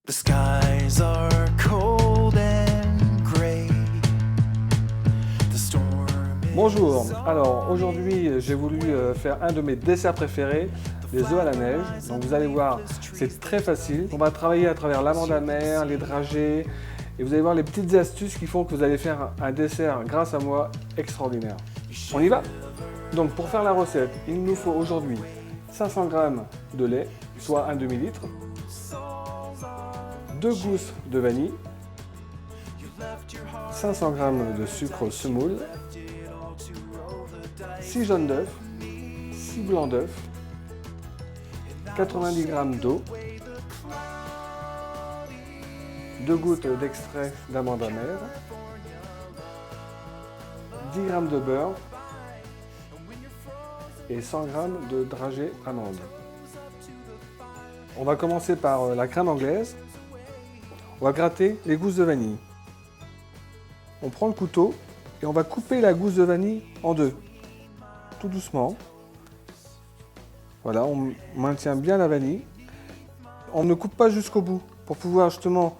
The skies are cold and gray. The storm is Bonjour, alors aujourd'hui j'ai voulu faire un de mes desserts préférés, les œufs à la neige. Donc vous allez voir, c'est très facile. On va travailler à travers l'amande amère, les dragées, et vous allez voir les petites astuces qui font que vous allez faire un dessert, grâce à moi, extraordinaire. On y va? Donc pour faire la recette, il nous faut aujourd'hui 500 g de lait, soit un demi-litre, 2 gousses de vanille, 500 g de sucre semoule, 6 jaunes d'œufs, 6 blancs d'œufs, 90 g d'eau, 2 gouttes d'extrait d'amande amère, 10 g de beurre et 100 g de dragées amandes. On va commencer par la crème anglaise. On va gratter les gousses de vanille. On prend le couteau et on va couper la gousse de vanille en deux, tout doucement. Voilà, on maintient bien la vanille. On ne coupe pas jusqu'au bout pour pouvoir justement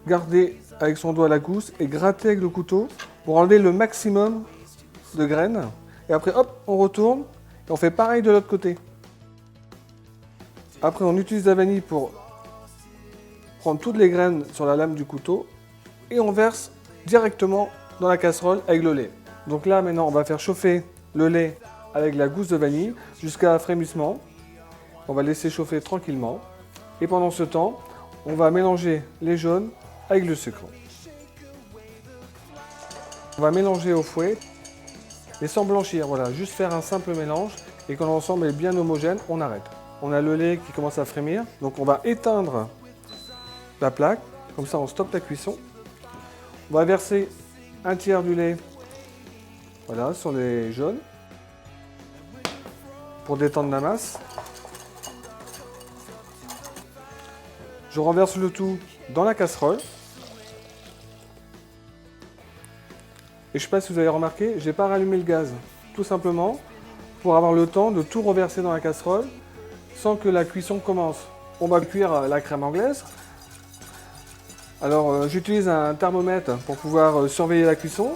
garder avec son doigt la gousse et gratter avec le couteau pour enlever le maximum de graines. Et après, hop, on retourne et on fait pareil de l'autre côté. Après, on utilise la vanille pour prendre toutes les graines sur la lame du couteau et on verse directement dans la casserole avec le lait. Donc là, maintenant, on va faire chauffer le lait avec la gousse de vanille jusqu'à frémissement. On va laisser chauffer tranquillement. Et pendant ce temps, on va mélanger les jaunes avec le sucre. On va mélanger au fouet, mais sans blanchir. Voilà, juste faire un simple mélange. Et quand l'ensemble est bien homogène, on arrête. On a le lait qui commence à frémir. Donc on va éteindre la plaque. Comme ça, on stoppe la cuisson. On va verser un tiers du lait, voilà, sur les jaunes pour détendre la masse. Je renverse le tout dans la casserole. Et je ne sais pas si vous avez remarqué, je n'ai pas rallumé le gaz. Tout simplement pour avoir le temps de tout reverser dans la casserole sans que la cuisson commence. On va cuire la crème anglaise. Alors j'utilise un thermomètre pour pouvoir surveiller la cuisson.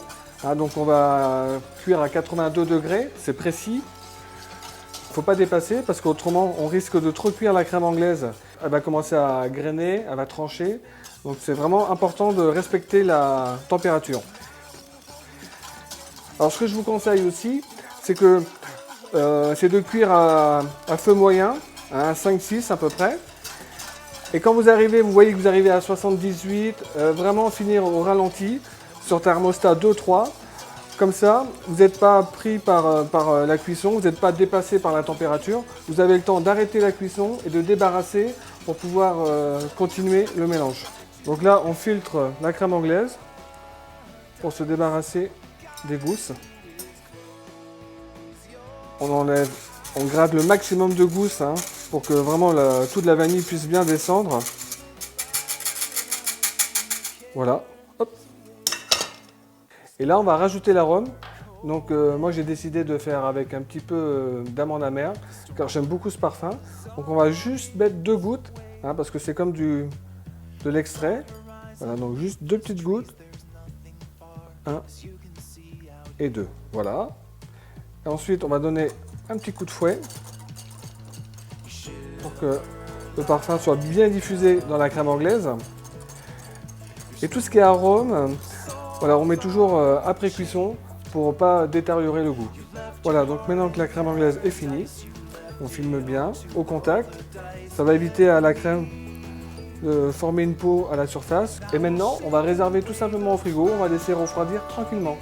Donc on va cuire à 82 degrés, c'est précis. Il ne faut pas dépasser parce qu'autrement on risque de trop cuire la crème anglaise. Elle va commencer à grainer, elle va trancher. Donc c'est vraiment important de respecter la température. Alors ce que je vous conseille aussi, c'est de cuire à feu moyen, à 5-6 à peu près. Et quand vous arrivez, vous voyez que vous arrivez à 78, vraiment finir au ralenti, sur thermostat 2-3. Comme ça, vous n'êtes pas pris par la cuisson, vous n'êtes pas dépassé par la température. Vous avez le temps d'arrêter la cuisson et de débarrasser pour pouvoir continuer le mélange. Donc là, on filtre la crème anglaise pour se débarrasser des gousses. On gratte le maximum de gousses pour que vraiment toute la vanille puisse bien descendre. Voilà. Hop. Et là, on va rajouter l'arôme. Donc moi, j'ai décidé de faire avec un petit peu d'amande amère, car j'aime beaucoup ce parfum. Donc on va juste mettre 2 gouttes, parce que c'est comme de l'extrait. Voilà, donc juste 2 petites gouttes. 1 et 2. Voilà. Et ensuite, on va donner un petit coup de fouet pour que le parfum soit bien diffusé dans la crème anglaise. Et tout ce qui est arôme, voilà, on met toujours après cuisson pour ne pas détériorer le goût. Voilà, donc maintenant que la crème anglaise est finie, on filme bien au contact. Ça va éviter à la crème de former une peau à la surface. Et maintenant, on va réserver tout simplement au frigo, on va laisser refroidir tranquillement.